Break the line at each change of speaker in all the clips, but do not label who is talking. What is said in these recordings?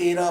13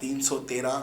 313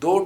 2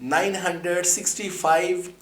965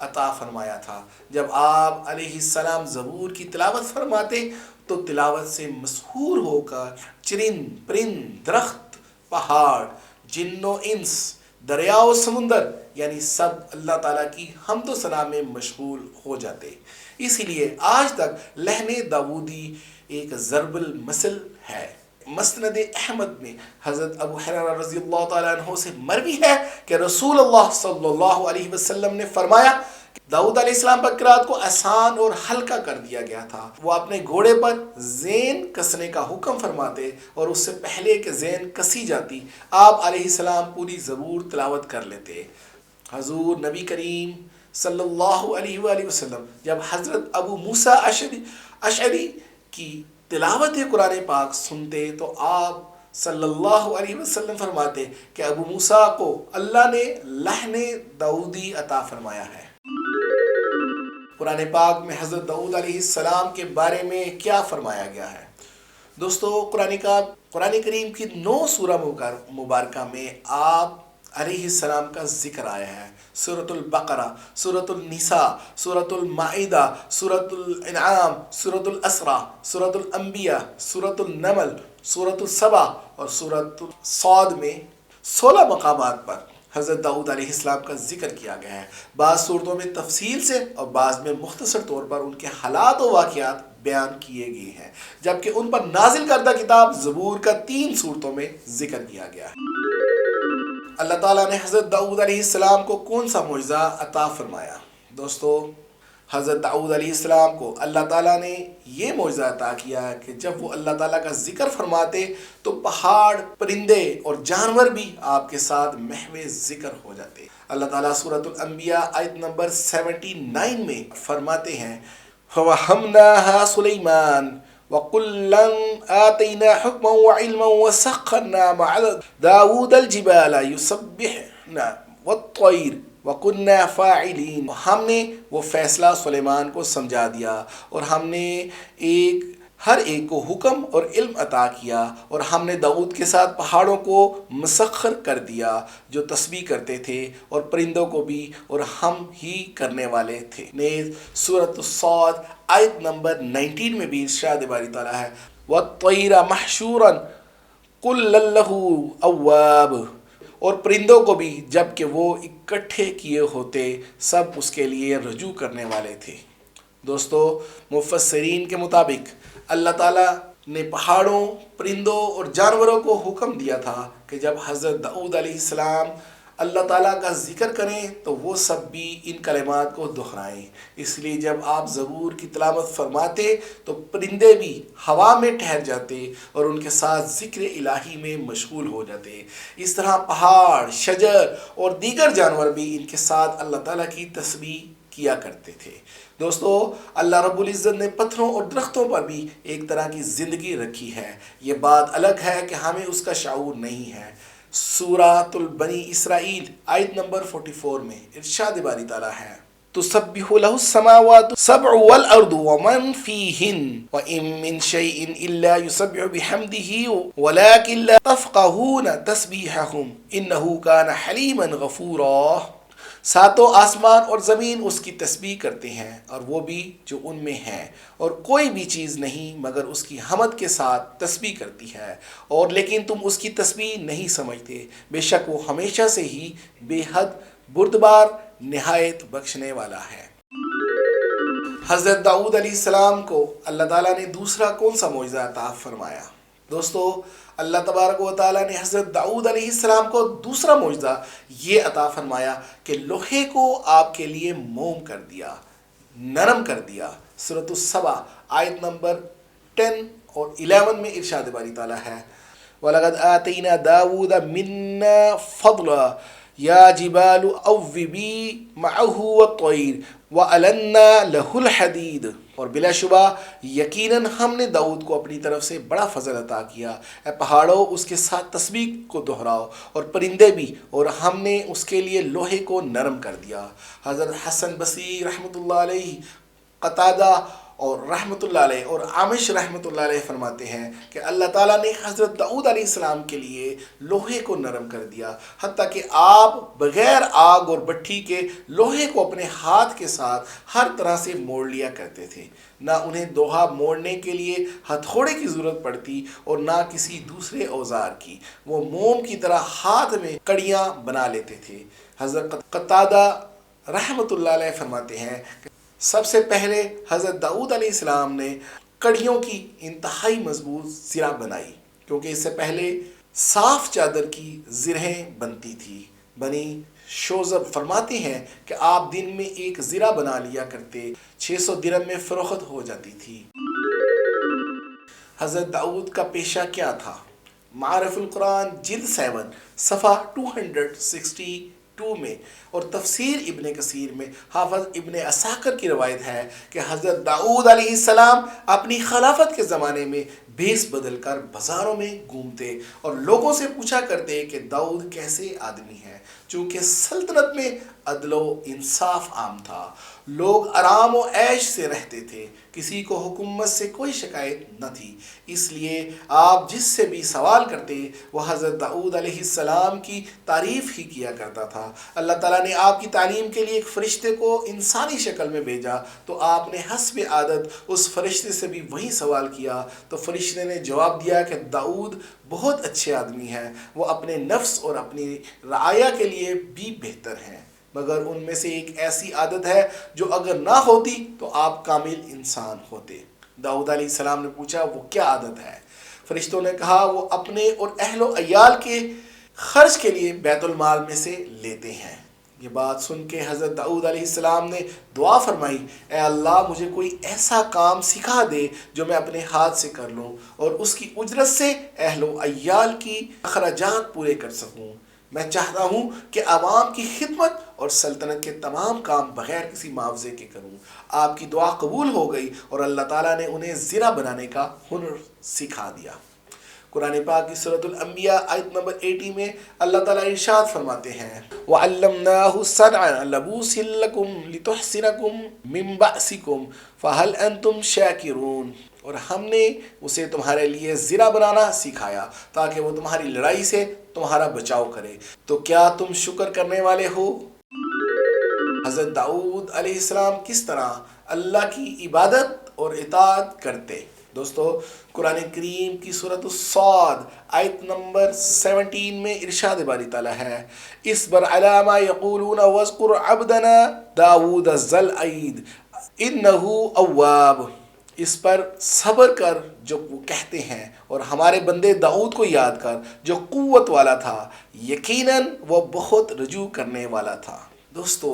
عطا فرمایا تھا۔ جب آپ علیہ السلام زبور کی تلاوت فرماتے تو تلاوت سے مسحور ہو کر چرند پرند درخت پہاڑ جن و انس دریا و سمندر یعنی سب اللہ تعالیٰ کی حمد و ثنا میں مشغول ہو جاتے۔ اسی لیے آج تک لحن داودی ایک ضرب المثل ہے۔ مسند احمد میں حضرت ابو ہریرہ رضی اللہ تعالیٰ عنہ سے مروی ہے کہ رسول اللہ صلی اللہ علیہ وسلم نے فرمایا کہ داؤد علیہ السلام پر قرات کو آسان اور ہلکا کر دیا گیا تھا۔ وہ اپنے گھوڑے پر زین کسنے کا حکم فرماتے اور اس سے پہلے کہ زین کسی جاتی آپ علیہ السلام پوری زبور تلاوت کر لیتے۔ حضور نبی کریم صلی اللہ علیہ وآلہ وسلم جب حضرت ابو موسیٰ اشعری کی تلاوت قرآن پاک سنتے تو آپ صلی اللہ علیہ وسلم فرماتے کہ ابو موسیٰ کو اللہ نے لحن داودی عطا فرمایا ہے۔ قرآن پاک میں حضرت داؤد علیہ السلام کے بارے میں کیا فرمایا گیا ہے؟ دوستو قرآن کریم کی 9 سورہ مبارکہ میں آپ علیہ السلام کا ذکر آیا ہے۔ سورۃ البقرہ، سورۃ النساء، سورۃ المائدہ، سورۃ الانعام، سورۃ الاسراء، سورۃ الانبیاء، سورۃ النمل، سورۃ السبا اور سورۃ الصاد میں 16 مقامات پر حضرت داؤد علیہ السلام کا ذکر کیا گیا ہے۔ بعض صورتوں میں تفصیل سے اور بعض میں مختصر طور پر ان کے حالات و واقعات بیان کیے گئے ہیں، جبکہ ان پر نازل کردہ کتاب زبور کا 3 صورتوں میں ذکر کیا گیا ہے۔ اللہ تعالیٰ نے حضرت داؤد علیہ السلام کو کون سا معجزہ عطا فرمایا؟ دوستو حضرت داؤد علیہ السلام کو اللہ تعالیٰ نے یہ معجزہ عطا کیا کہ جب وہ اللہ تعالیٰ کا ذکر فرماتے تو پہاڑ، پرندے اور جانور بھی آپ کے ساتھ محو ذکر ہو جاتے۔ اللہ تعالیٰ سورۃ الانبیاء آیت نمبر 79 میں فرماتے ہیں فَوَهَّبْنَاهَا سُلَيْمَانَ وَكُلًّا آتَيْنَا حُكْمًا وَعِلْمًا وَسَخَّرْنَا مَعَ دَاوُودَ الْجِبَالَ يُسَبِّحْنَ وَالطَّيْرَ وَكُنَّا فَاعِلِينَ۔ ہم نے وہ فیصلہ سلیمان کو سمجھا دیا اور ہم نے ہر ایک کو حکم اور علم عطا کیا، اور ہم نے داؤد کے ساتھ پہاڑوں کو مسخر کر دیا جو تسبیح کرتے تھے اور پرندوں کو بھی، اور ہم ہی کرنے والے تھے۔ نیز سورۃ الصاد آیت نمبر 19 میں بھی ارشاد باری تعالیٰ ہے وَالطَّيْرَ مَحْشُورًا كُلًّا لَّهُ أَوَّابٌ، اور پرندوں کو بھی جب کہ وہ اکٹھے کیے ہوتے سب اس کے لیے رجوع کرنے والے تھے۔ دوستو مفسرین کے مطابق اللہ تعالیٰ نے پہاڑوں، پرندوں اور جانوروں کو حکم دیا تھا کہ جب حضرت داؤد علیہ السلام اللہ تعالیٰ کا ذکر کریں تو وہ سب بھی ان کلمات کو دہرائیں۔ اس لیے جب آپ زبور کی تلاوت فرماتے تو پرندے بھی ہوا میں ٹھہر جاتے اور ان کے ساتھ ذکر الہی میں مشغول ہو جاتے۔ اس طرح پہاڑ، شجر اور دیگر جانور بھی ان کے ساتھ اللہ تعالیٰ کی تسبیح کیا کرتے تھے۔ دوستو اللہ رب العزت نے پتھروں اور درختوں پر بھی ایک طرح کی زندگی رکھی ہے، یہ بات الگ ہے کہ ہمیں اس کا شعور نہیں ہے۔ سورۃ البنی اسرائیل آیت نمبر 44 میں ارشاد باری تعالیٰ ہے تسبح له السماوات السبع والارض ومن فيهن وان من شيء الا يسبح بحمده ولكن لا تفقهون تسبيحهم انه كان حليما غفورا۔ ساتوں آسمان اور زمین اس کی تسبیح کرتے ہیں اور وہ بھی جو ان میں ہیں، اور کوئی بھی چیز نہیں مگر اس کی حمد کے ساتھ تسبیح کرتی ہے، اور لیکن تم اس کی تسبیح نہیں سمجھتے، بے شک وہ ہمیشہ سے ہی بے حد بردبار نہایت بخشنے والا ہے۔ حضرت داؤد علیہ السلام کو اللہ تعالیٰ نے دوسرا کون سا معجزہ عطا فرمایا؟ دوستو اللہ تبارک و تعالیٰ نے حضرت داؤد علیہ السلام کو دوسرا معجزہ یہ عطا فرمایا کہ لوہے کو آپ کے لیے موم کر دیا، نرم کر دیا۔ سورۃ السبا آیت نمبر 10 اور 11 میں ارشاد باری تعالیٰ ہے وَلَقَدْ آتَيْنَا دَاوُودَ مِنَّا فَضْلًا يَا جِبَالُ أَوِّبِي مَعَهُ وَالطَّيْرَ وَأَلَنَّا لَهُ الْحَدِيدَ، اور بلا شبہ یقیناً ہم نے داؤد کو اپنی طرف سے بڑا فضل عطا کیا۔ اے پہاڑوں اس کے ساتھ تسبیح کو دہراؤ، اور پرندے بھی، اور ہم نے اس کے لیے لوہے کو نرم کر دیا۔ حضرت حسن بصری رحمۃ اللہ علیہ، قتادہ اور رحمۃ اللہ علیہ اور عامش رحمۃ اللہ علیہ فرماتے ہیں کہ اللہ تعالیٰ نے حضرت داؤد علیہ السلام کے لیے لوہے کو نرم کر دیا، حتیٰ کہ آپ بغیر آگ اور بٹھی کے لوہے کو اپنے ہاتھ کے ساتھ ہر طرح سے موڑ لیا کرتے تھے۔ نہ انہیں دوہا موڑنے کے لیے ہتھوڑے کی ضرورت پڑتی اور نہ کسی دوسرے اوزار کی، وہ موم کی طرح ہاتھ میں کڑیاں بنا لیتے تھے۔ حضرت قتادہ رحمۃ اللہ علیہ فرماتے ہیں کہ سب سے پہلے حضرت داؤد علیہ السلام نے کڑیوں کی انتہائی مضبوط زرہ بنائی، کیونکہ اس سے پہلے صاف چادر کی زرہیں بنتی تھی۔ بنی شوذب فرماتے ہیں کہ آپ دن میں ایک زرہ بنا لیا کرتے، 600 درہم میں فروخت ہو جاتی تھی۔ حضرت داؤد کا پیشہ کیا تھا؟ معارف القرآن جلد 7 صفحہ 262 میں اور تفسیر ابن کثیر میں حافظ ابن عساکر کی روایت ہے کہ حضرت داؤد علیہ السلام اپنی خلافت کے زمانے میں بھیس بدل کر بازاروں میں گھومتے اور لوگوں سے پوچھا کرتے کہ داؤد کیسے آدمی ہے۔ چونکہ سلطنت میں عدل و انصاف عام تھا، لوگ آرام و عیش سے رہتے تھے، کسی کو حکومت سے کوئی شکایت نہ تھی، اس لیے آپ جس سے بھی سوال کرتے وہ حضرت داؤد علیہ السلام کی تعریف ہی کیا کرتا تھا۔ اللہ تعالیٰ نے آپ کی تعلیم کے لیے ایک فرشتے کو انسانی شکل میں بھیجا تو آپ نے حسب عادت اس فرشتے سے بھی وہی سوال کیا، تو فرشتے نے جواب دیا کہ داؤد بہت اچھے آدمی ہیں، وہ اپنے نفس اور اپنی رعایا کے لیے بھی بہتر ہیں، مگر ان میں سے ایک ایسی عادت ہے جو اگر نہ ہوتی تو آپ کامل انسان ہوتے۔ داؤد علیہ السلام نے پوچھا وہ کیا عادت ہے؟ فرشتوں نے کہا وہ اپنے اور اہل و عیال کے خرچ کے لیے بیت المال میں سے لیتے ہیں۔ یہ بات سن کے حضرت داؤد علیہ السلام نے دعا فرمائی، اے اللہ مجھے کوئی ایسا کام سکھا دے جو میں اپنے ہاتھ سے کر لوں اور اس کی اجرت سے اہل و عیال کی اخراجات پورے کر سکوں۔ میں چاہتا ہوں کہ عوام کی خدمت اور سلطنت کے تمام کام بغیر کسی معاوضے کے کروں۔ آپ کی دعا قبول ہو گئی اور اللہ تعالیٰ نے انہیں زرہ بنانے کا ہنر سکھا دیا۔ قرآن پاک کی سورۃ الانبیاء آیت نمبر 80 میں اللہ تعالیٰ ارشاد فرماتے ہیں وَعَلَّمْنَاهُ صَنْعَةَ لَبُوسٍ لَكُمْ لِتُحْصِنَكُمْ مِنْ بَأْسِكُمْ فَهَلْ أَنْتُمْ شَاكِرُونَ، اور ہم نے اسے تمہارے لیے زرہ بنانا سکھایا تاکہ وہ تمہاری لڑائی سے تمہارا بچاؤ کرے، تو کیا تم شکر کرنے والے ہو؟ حضرت داؤد علیہ السلام کس طرح اللہ کی عبادت اور اطاعت کرتے؟ دوستو قرآن کریم کی سورۃ الصاد آیت نمبر 17 میں ارشاد باری تعالیٰ ہے اصبر علی ما یقولون واذکر عبدنا داؤد ذا الایید انہ اواب، اس پر صبر کر جو وہ کہتے ہیں اور ہمارے بندے داؤد کو یاد کر جو قوت والا تھا، یقیناً وہ بہت رجوع کرنے والا تھا۔ دوستو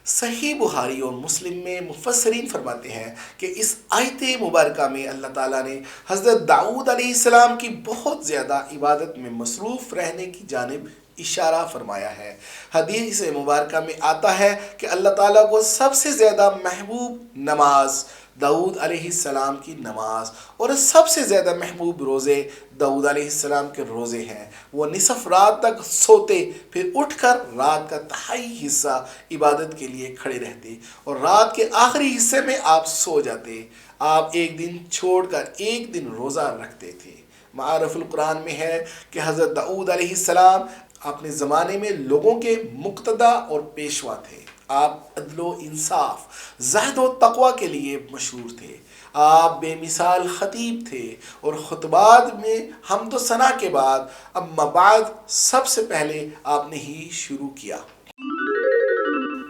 صحیح بخاری اور مسلم میں مفسرین فرماتے ہیں کہ اس آیت مبارکہ میں اللہ تعالیٰ نے حضرت داؤد علیہ السلام کی بہت زیادہ عبادت میں مصروف رہنے کی جانب اشارہ فرمایا ہے۔ حدیث مبارکہ میں آتا ہے کہ اللہ تعالیٰ کو سب سے زیادہ محبوب نماز داؤد علیہ السلام کی نماز اور سب سے زیادہ محبوب روزے داؤد علیہ السلام کے روزے ہیں۔ وہ نصف رات تک سوتے، پھر اٹھ کر رات کا تہائی حصہ عبادت کے لیے کھڑے رہتے اور رات کے آخری حصے میں آپ سو جاتے۔ آپ ایک دن چھوڑ کر ایک دن روزہ رکھتے تھے۔ معارف القرآن میں ہے کہ حضرت داؤد علیہ السلام اپنے زمانے میں لوگوں کے مقتدی اور پیشوا تھے۔ آپ عدل و انصاف، زہد و تقوی کے لیے مشہور تھے۔ آپ بے مثال خطیب تھے اور خطبات میں حمد و ثنا کے بعد اما بعد سب سے پہلے آپ نے ہی شروع کیا۔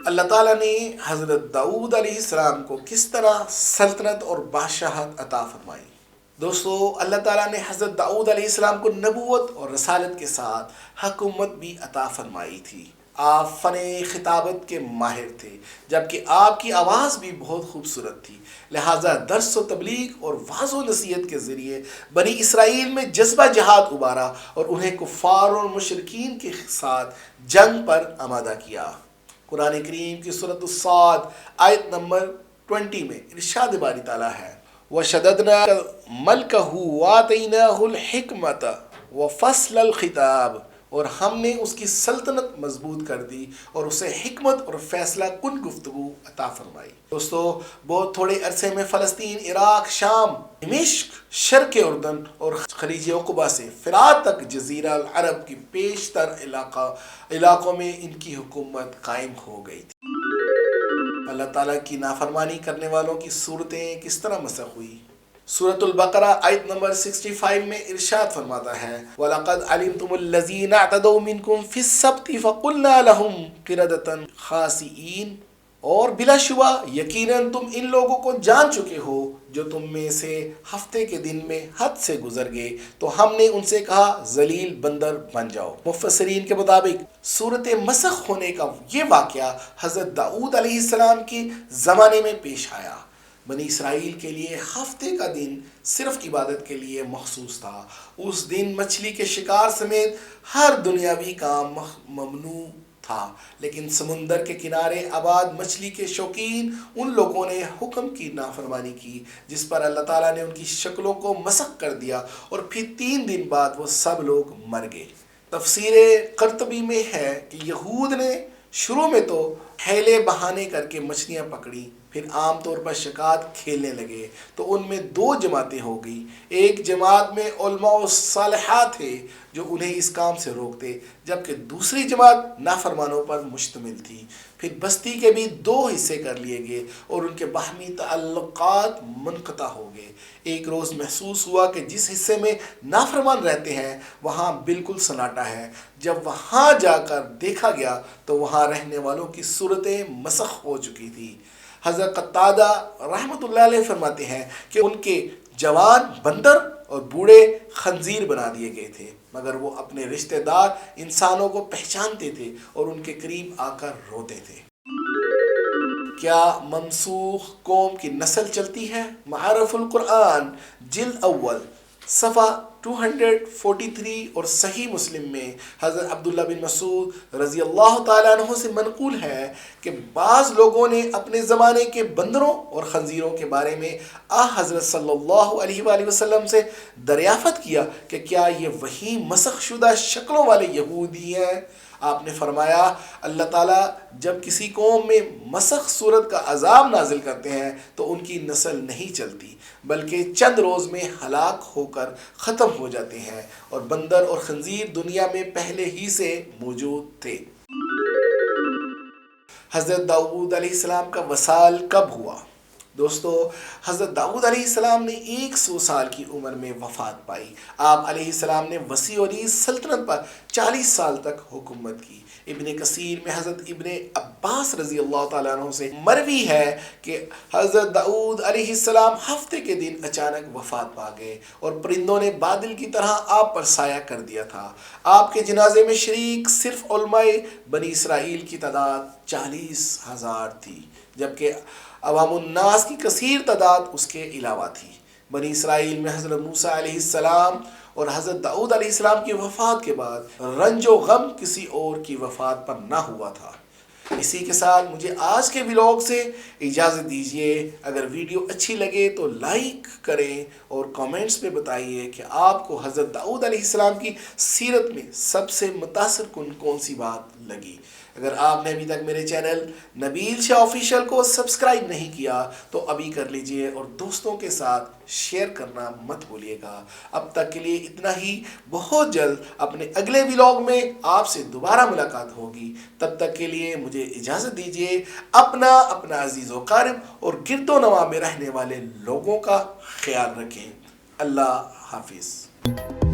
اللہ تعالیٰ نے حضرت داؤد علیہ السلام کو کس طرح سلطنت اور بادشاہت عطا فرمائی؟ دوستو اللہ تعالیٰ نے حضرت داؤد علیہ السلام کو نبوت اور رسالت کے ساتھ حکومت بھی عطا فرمائی تھی۔ آپ فن خطابت کے ماہر تھے، جبکہ آپ کی آواز بھی بہت خوبصورت تھی، لہٰذا درس و تبلیغ اور وعظ و نصیحت کے ذریعے بنی اسرائیل میں جذبہ جہاد ابھارا اور انہیں کفار اور مشرکین کے ساتھ جنگ پر آمادہ کیا۔ قرآن کریم کی سورۃ الصاد آیت نمبر 20 میں ارشاد باری تعالیٰ ہے وَشَدَدْنَا مَلْكَهُ وَآتَيْنَاهُ الْحِكْمَةَ وَفَصْلَ الْخِطَابِ اور ہم نے اس کی سلطنت مضبوط کر دی اور اسے حکمت اور فیصلہ کن گفتگو عطا فرمائی۔ دوستو، بہت تھوڑے عرصے میں فلسطین، عراق، شام، دمشق، شرق اردن اور خلیج عقبہ سے فرات تک جزیرہ العرب کی بیشتر علاقوں میں ان کی حکومت قائم ہو گئی تھی۔ اللہ تعالیٰ کی نافرمانی کرنے والوں کی صورتیں کس طرح مسخ ہوئی؟ سورۃ البقرہ آیت نمبر 65 میں ارشاد فرماتا ہے وَلَقَدْ عَلِمْتُمُ الَّذِينَ اعْتَدَوْا مِنْكُمْ فِي السَّبْتِ فَقُلْنَا لَهُمْ قِرَدَةً خَاسِئِينَ، اور بلا شبہ یقیناً تم ان لوگوں کو جان چکے ہو جو تم میں سے ہفتے کے دن میں حد سے گزر گئے، تو ہم نے ان سے کہا ذلیل بندر بن جاؤ۔ مفسرین کے مطابق صورت مسخ ہونے کا یہ واقعہ حضرت داؤد علیہ السلام کے زمانے میں پیش آیا۔ بنی اسرائیل کے لیے ہفتے کا دن صرف عبادت کے لیے مخصوص تھا۔ اس دن مچھلی کے شکار سمیت ہر دنیاوی کام ممنوع تھا، لیکن سمندر کے کنارے آباد مچھلی کے شوقین ان لوگوں نے حکم کی نافرمانی کی، جس پر اللہ تعالیٰ نے ان کی شکلوں کو مسخ کر دیا اور پھر 3 دن بعد وہ سب لوگ مر گئے۔ تفسیر قرطبی میں ہے کہ یہود نے شروع میں تو حیلے بہانے کر کے مچھلیاں پکڑی، پھر عام طور پر شکار کھیلنے لگے تو ان میں 2 جماعتیں ہو گئی۔ ایک جماعت میں علماء و صالحات تھے جو انہیں اس کام سے روکتے، جبکہ دوسری جماعت نافرمانوں پر مشتمل تھی۔ پھر بستی کے بھی 2 حصے کر لیے گئے اور ان کے باہمی تعلقات منقطع ہو گئے۔ ایک روز محسوس ہوا کہ جس حصے میں نافرمان رہتے ہیں وہاں بالکل سناٹا ہے۔ جب وہاں جا کر دیکھا گیا تو وہاں رہنے والوں کی صورتیں مسخ ہو چکی تھی۔ حضرت قتادہ رحمۃ اللہ علیہ فرماتے ہیں کہ ان کے جوان بندر اور بوڑھے خنزیر بنا دیے گئے تھے، مگر وہ اپنے رشتہ دار انسانوں کو پہچانتے تھے اور ان کے قریب آ کر روتے تھے۔ کیا ممسوخ قوم کی نسل چلتی ہے؟ معارف القرآن جلد اول صفحہ 243 اور صحیح مسلم میں حضرت عبداللہ بن مسعود رضی اللہ تعالیٰ عنہ سے منقول ہے کہ بعض لوگوں نے اپنے زمانے کے بندروں اور خنزیروں کے بارے میں حضرت صلی اللہ علیہ وآلہ وسلم سے دریافت کیا کہ کیا یہ وہی مسخ شدہ شکلوں والے یہودی ہیں؟ آپ نے فرمایا اللہ تعالیٰ جب کسی قوم میں مسخ صورت کا عذاب نازل کرتے ہیں تو ان کی نسل نہیں چلتی، بلکہ چند روز میں ہلاک ہو کر ختم ہو جاتے ہیں، اور بندر اور خنزیر دنیا میں پہلے ہی سے موجود تھے۔ حضرت داؤد علیہ السلام کا وصال کب ہوا؟ دوستو، حضرت داؤد علیہ السلام نے 100 سال کی عمر میں وفات پائی۔ آپ علیہ السلام نے وسیع و عریض سلطنت پر 40 سال تک حکومت کی۔ ابن کثیر میں حضرت ابن عباس رضی اللہ تعالیٰ عنہ سے مروی ہے کہ حضرت داؤد علیہ السلام ہفتے کے دن اچانک وفات پا گئے اور پرندوں نے بادل کی طرح آپ پر سایہ کر دیا تھا۔ آپ کے جنازے میں شریک صرف علماء بنی اسرائیل کی تعداد 40,000 تھی، جبکہ عوام الناس کی کثیر تعداد اس کے علاوہ تھی۔ بنی اسرائیل میں حضرت موسیٰ علیہ السلام اور حضرت داؤد علیہ السلام کی وفات کے بعد رنج و غم کسی اور کی وفات پر نہ ہوا تھا۔ اسی کے ساتھ مجھے آج کے ولاگ سے اجازت دیجیے۔ اگر ویڈیو اچھی لگے تو لائک کریں اور کامنٹس میں بتائیے کہ آپ کو حضرت داؤد علیہ السلام کی سیرت میں سب سے متاثر کن کون سی بات لگی۔ اگر آپ نے ابھی تک میرے چینل نبیل شاہ آفیشیل کو سبسکرائب نہیں کیا تو ابھی کر لیجئے اور دوستوں کے ساتھ شیئر کرنا مت بھولیے گا۔ اب تک کے لیے اتنا ہی، بہت جلد اپنے اگلے ولاگ میں آپ سے دوبارہ ملاقات ہوگی۔ تب تک کے لیے مجھے اجازت دیجیے۔ اپنا عزیز و قارب اور گرد و نواح میں رہنے والے لوگوں کا خیال رکھیں۔ اللہ حافظ۔